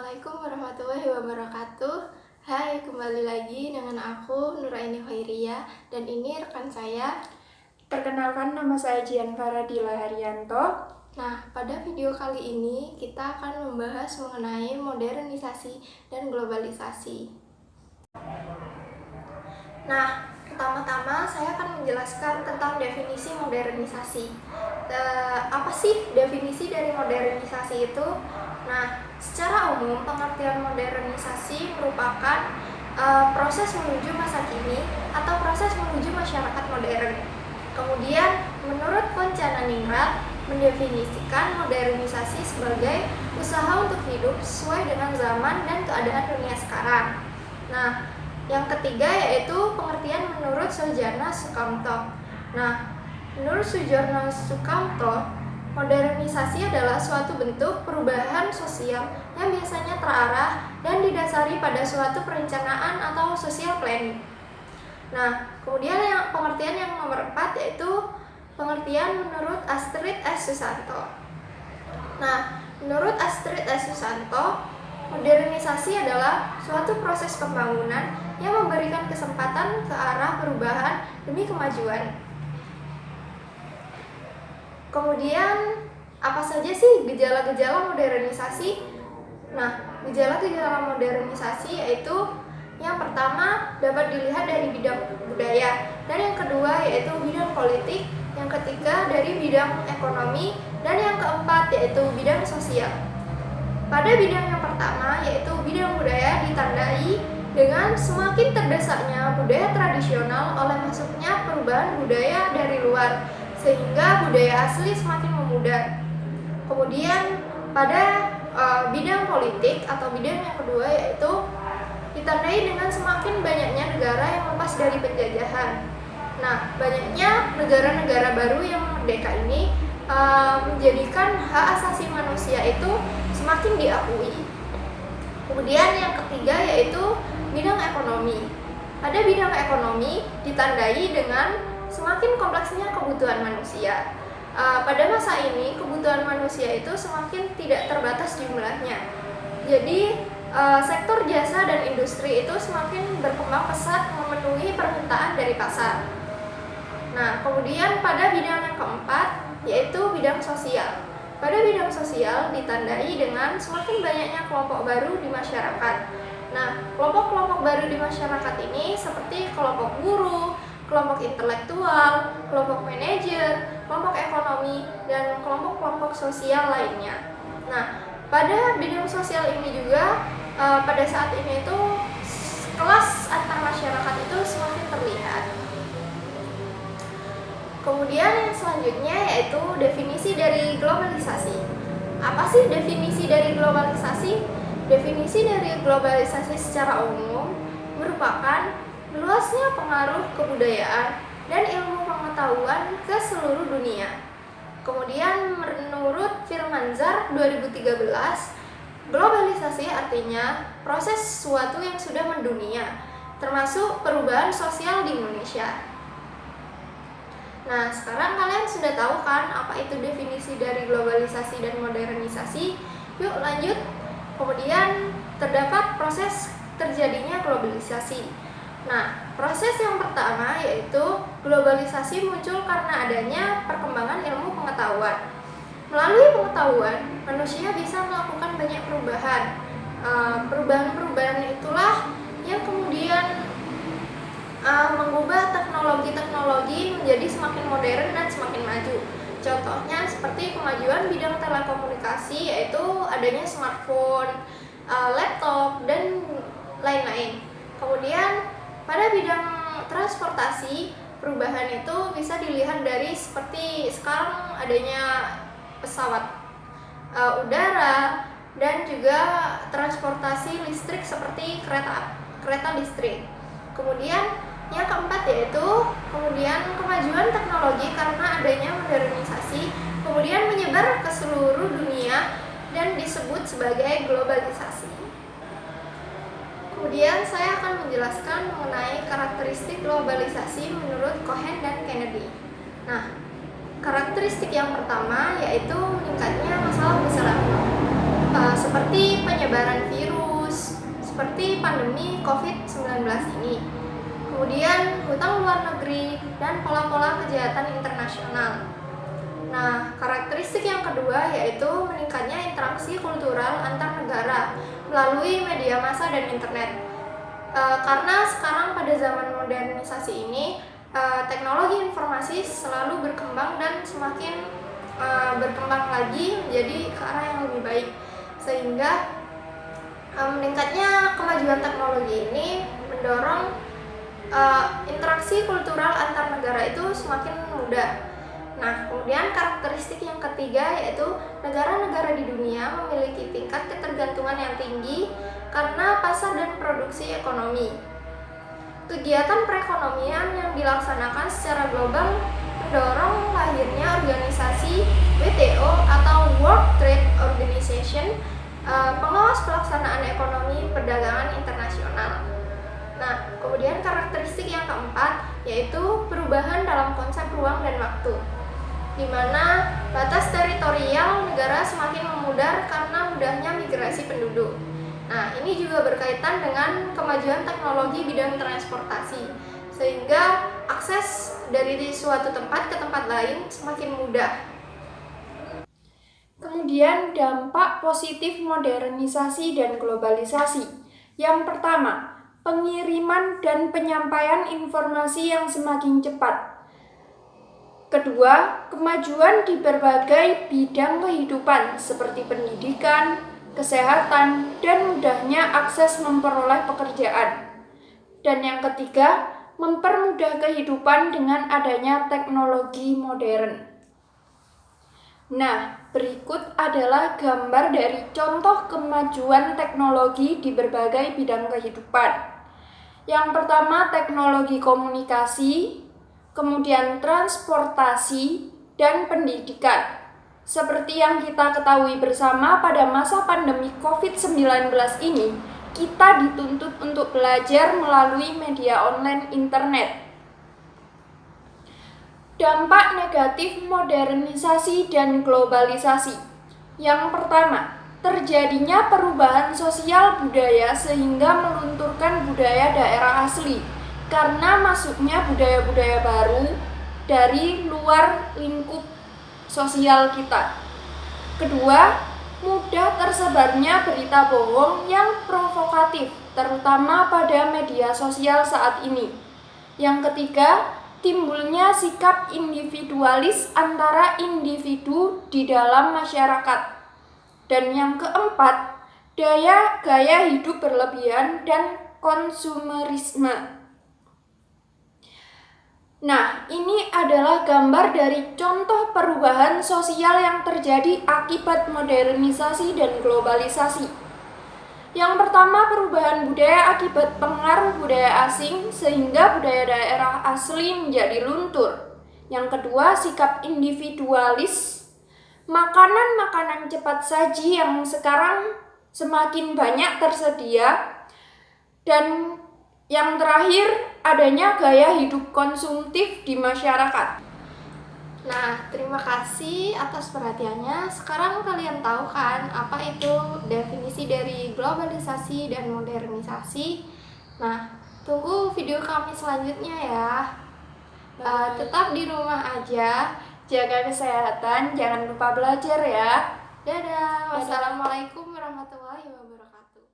Assalamualaikum warahmatullahi wabarakatuh. Hai, kembali lagi dengan aku Nuraini Khairia dan ini rekan saya. Perkenalkan, nama saya Jian Faradila Haryanto. Nah, pada video kali ini kita akan membahas mengenai modernisasi dan globalisasi. Nah, pertama-tama saya akan menjelaskan tentang definisi modernisasi. Apa sih definisi dari modernisasi itu? Nah, secara umum pengertian modernisasi merupakan proses menuju masa kini atau proses menuju masyarakat modern. Kemudian, menurut Poncananingrat, mendefinisikan modernisasi sebagai usaha untuk hidup sesuai dengan zaman dan keadaan dunia sekarang. Nah, yang ketiga yaitu pengertian menurut Sujana Sukamto. Nah, menurut Sujana Sukamto, modernisasi adalah suatu bentuk perubahan sosial yang biasanya terarah dan didasari pada suatu perencanaan atau social planning. Nah, kemudian pengertian yang nomor 4 yaitu pengertian menurut Astrid S. Susanto. Nah, menurut Astrid S. Susanto, modernisasi adalah suatu proses pembangunan yang memberikan kesempatan ke arah perubahan demi kemajuan. Kemudian, apa saja sih gejala-gejala modernisasi? Nah, gejala-gejala modernisasi yaitu yang pertama dapat dilihat dari bidang budaya, dan yang kedua yaitu bidang politik, yang ketiga dari bidang ekonomi, dan yang keempat yaitu bidang sosial. Pada bidang yang pertama yaitu bidang budaya ditandai dengan semakin terdesaknya budaya tradisional oleh masuknya perubahan budaya dari luar, sehingga budaya asli semakin memudar. Kemudian pada bidang politik atau bidang yang kedua yaitu ditandai dengan semakin banyaknya negara yang lepas dari penjajahan. Nah, banyaknya negara-negara baru yang merdeka ini menjadikan hak asasi manusia itu semakin diakui. Kemudian yang ketiga yaitu bidang ekonomi. Pada bidang ekonomi ditandai dengan semakin kompleksnya kebutuhan manusia. Pada masa ini kebutuhan manusia itu semakin tidak terbatas jumlahnya. Jadi sektor jasa dan industri itu semakin berkembang pesat memenuhi permintaan dari pasar. Nah, kemudian pada bidang yang keempat yaitu bidang sosial. Pada bidang sosial ditandai dengan semakin banyaknya kelompok baru di masyarakat. Nah, kelompok-kelompok baru di masyarakat ini seperti kelompok buruh, kelompok intelektual, kelompok manajer, kelompok ekonomi, dan kelompok-kelompok sosial lainnya. Nah, pada bidang sosial ini juga pada saat ini itu kelas antar masyarakat itu semakin terlihat. Kemudian yang selanjutnya yaitu definisi dari globalisasi. Apa sih definisi dari globalisasi? Definisi dari globalisasi secara umum merupakan luasnya pengaruh kebudayaan dan ilmu pengetahuan ke seluruh dunia. Kemudian menurut Firmanzar 2013, globalisasi artinya proses sesuatu yang sudah mendunia, termasuk perubahan sosial di Indonesia. Nah, sekarang kalian sudah tahu kan apa itu definisi dari globalisasi dan modernisasi? Yuk lanjut. Kemudian terdapat proses terjadinya globalisasi. Nah, proses yang pertama yaitu globalisasi muncul karena adanya perkembangan ilmu pengetahuan. Melalui pengetahuan, manusia bisa melakukan banyak perubahan. Perubahan-perubahan itulah yang kemudian mengubah teknologi-teknologi menjadi semakin modern dan semakin maju. Contohnya seperti kemajuan bidang telekomunikasi, yaitu adanya smartphone, laptop, dan lain-lain. Kemudian pada bidang transportasi, perubahan itu bisa dilihat dari seperti sekarang adanya pesawat udara dan juga transportasi listrik seperti kereta listrik. Kemudian yang keempat yaitu kemudian kemajuan teknologi karena adanya modernisasi kemudian menyebar ke seluruh dunia dan disebut sebagai globalisasi. Kemudian saya akan menjelaskan mengenai karakteristik globalisasi menurut Cohen dan Kennedy. Nah, karakteristik yang pertama yaitu meningkatnya masalah besar seperti penyebab penyebaran virus seperti pandemi COVID-19 ini. Kemudian hutang luar negeri dan pola-pola kejahatan internasional. Nah, karakteristik yang kedua yaitu meningkatnya interaksi kultural antar negara melalui media massa dan internet. Karena sekarang pada zaman modernisasi ini, teknologi informasi selalu berkembang dan semakin berkembang lagi menjadi ke arah yang lebih baik, sehingga meningkatnya kemajuan teknologi ini mendorong interaksi kultural antar negara itu semakin mudah. Nah, kemudian karakteristik yang ketiga yaitu negara-negara di dunia memiliki tingkat ketergantungan yang tinggi karena pasar dan produksi ekonomi. Kegiatan perekonomian yang dilaksanakan secara global mendorong lahirnya organisasi WTO atau World Trade Organization, pengawas pelaksanaan ekonomi perdagangan internasional. Nah, kemudian karakteristik yang keempat yaitu perubahan dalam konsep ruang dan waktu, di mana batas teritorial negara semakin memudar karena mudahnya migrasi penduduk. Nah, ini juga berkaitan dengan kemajuan teknologi bidang transportasi, sehingga akses dari suatu tempat ke tempat lain semakin mudah. Kemudian dampak positif modernisasi dan globalisasi. Yang pertama, pengiriman dan penyampaian informasi yang semakin cepat. Kedua, kemajuan di berbagai bidang kehidupan seperti pendidikan, kesehatan, dan mudahnya akses memperoleh pekerjaan. Dan yang ketiga, mempermudah kehidupan dengan adanya teknologi modern. Nah, berikut adalah gambar dari contoh kemajuan teknologi di berbagai bidang kehidupan. Yang pertama, teknologi komunikasi, kemudian transportasi, dan pendidikan. Seperti yang kita ketahui bersama, pada masa pandemi COVID-19 ini, kita dituntut untuk belajar melalui media online internet. Dampak negatif modernisasi dan globalisasi. Yang pertama, terjadinya perubahan sosial budaya sehingga melunturkan budaya daerah asli karena masuknya budaya-budaya baru dari luar lingkup sosial kita. Kedua, mudah tersebarnya berita bohong yang provokatif, terutama pada media sosial saat ini. Yang ketiga, timbulnya sikap individualis antara individu di dalam masyarakat. Dan yang keempat, gaya hidup berlebihan dan konsumerisme. Nah, ini adalah gambar dari contoh perubahan sosial yang terjadi akibat modernisasi dan globalisasi. Yang pertama, perubahan budaya akibat pengaruh budaya asing sehingga budaya daerah asli menjadi luntur. Yang kedua, sikap individualis, makanan-makanan cepat saji yang sekarang semakin banyak tersedia. Dan yang terakhir, adanya gaya hidup konsumtif di masyarakat. Nah, terima kasih atas perhatiannya. Sekarang kalian tahu kan apa itu definisi dari globalisasi dan modernisasi. Nah, tunggu video kami selanjutnya ya. Tetap di rumah aja, Jaga kesehatan, jangan lupa belajar ya. dadah. Wassalamualaikum warahmatullahi wabarakatuh.